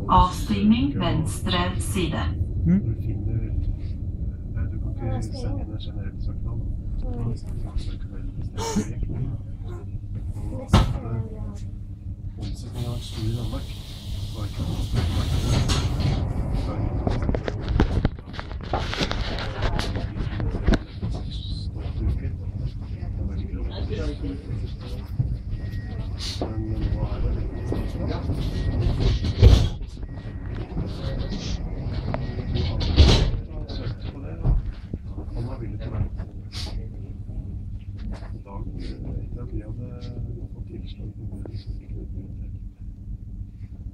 Avstigning venstre side.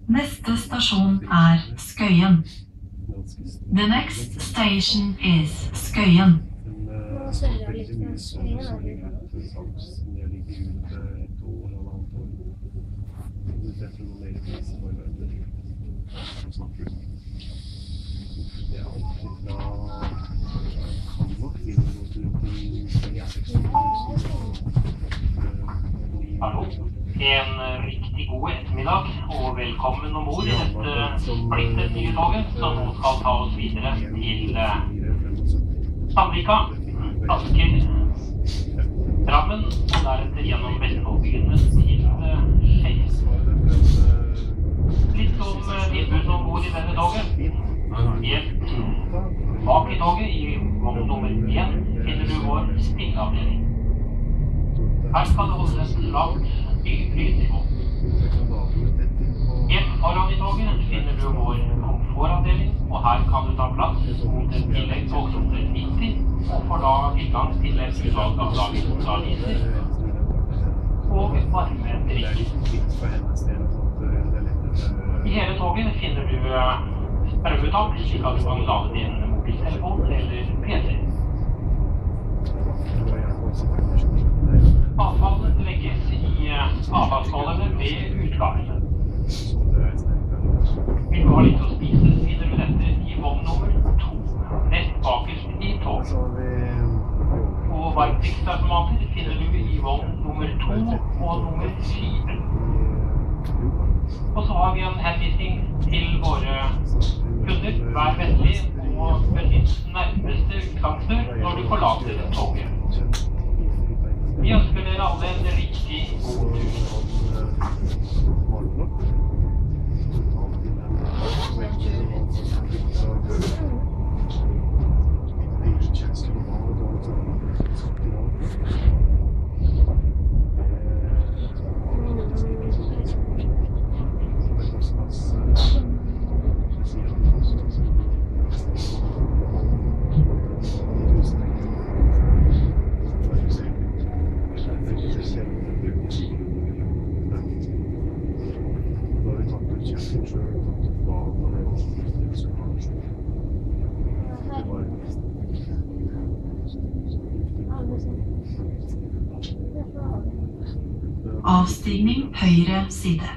Neste stasjon skøyen. The next station is skøyen. Hallo. En riktig god ettermiddag, og velkommen ombord i dette splittet nye toget, som nå skal ta oss videre til Sandvika, Asker, Drammen, og deretter gjennom Vestfoldbyene til Skøyen. Litt om tilbudene ombord i denne toget. Helt bak i toget, i vogn nummer 1, finner du vår stilleavdeling. Her skal det holdes et lavt lydnivå. Helt foran i toget finner du vår komfortavdeling, og her kan du ta plass mot en tillegg togsommer 90, og får da tilgang til et utvalg av dagens aviser og varme drikker. I hele toget finner du strømuttak, slik at du kan lade din mobiltelefon eller PC. Avfall legges i avfallsskålene ved utgangene. Vil du ha litt å spise, finner du dette i vogn nummer 2, nest bakerst i tog. Og varmdrikksautomater finner du i vogn nummer 2 og nummer 4. Og så har vi en henvisning til våre kunder. Vær vennlig og benytt nærmeste utgangsdør når du forlater toget. Vi ønsker dere alle en riktig god tur. Avstigning høyre side.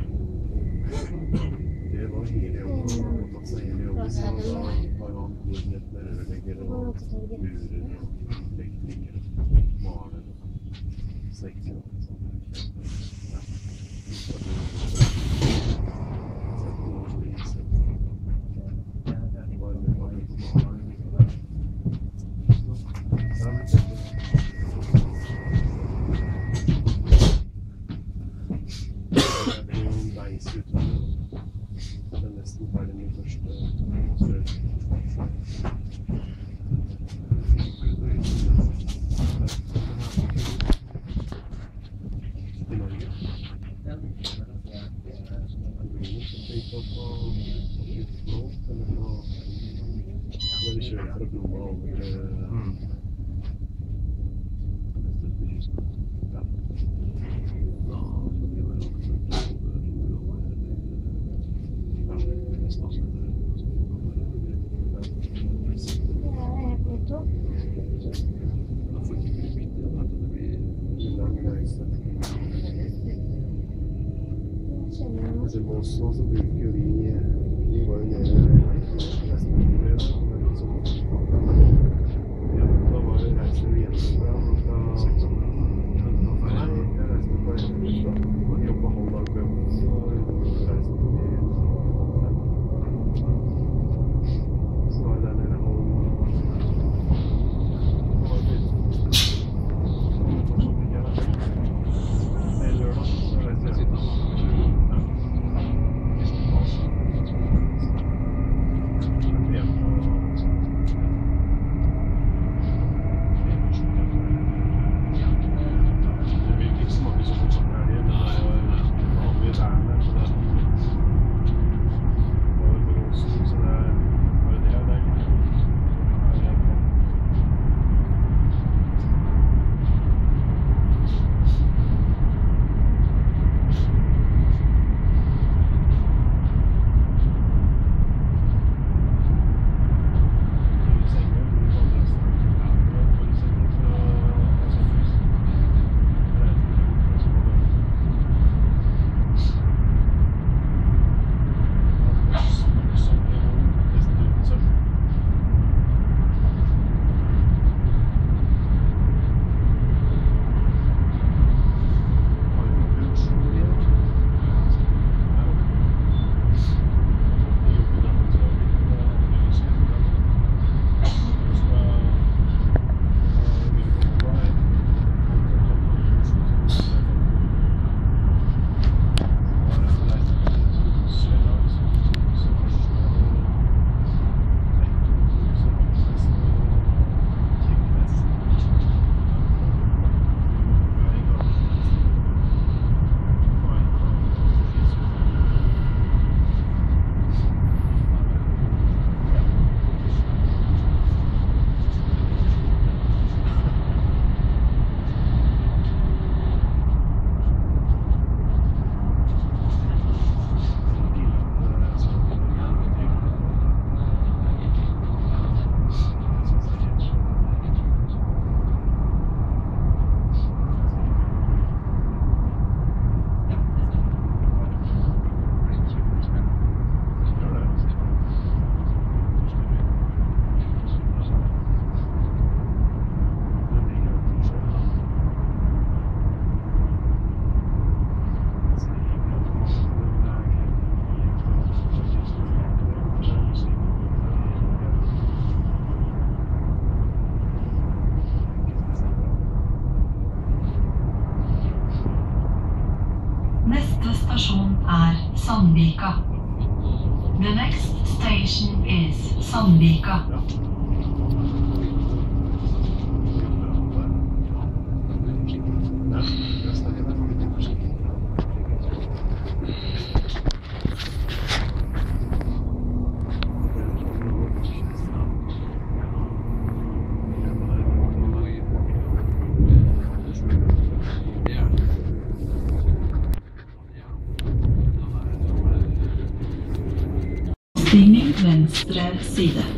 Åsen så bruker vi var jo nede nesten på fredag, men ikke så fort. Ja, da var det reiste vi hjemmefra klokka 6 om morgenen. Nei, jeg reiste på en tirsdag og jobbet halv dag på jobben, så reiste vi 5. Så var jeg der nede halv. Det var litt fortsatt ikke vært lørdag, så reiste jeg sitte. Neste stasjon Sandvika. The next station is Sandvika. Stigning venstre side.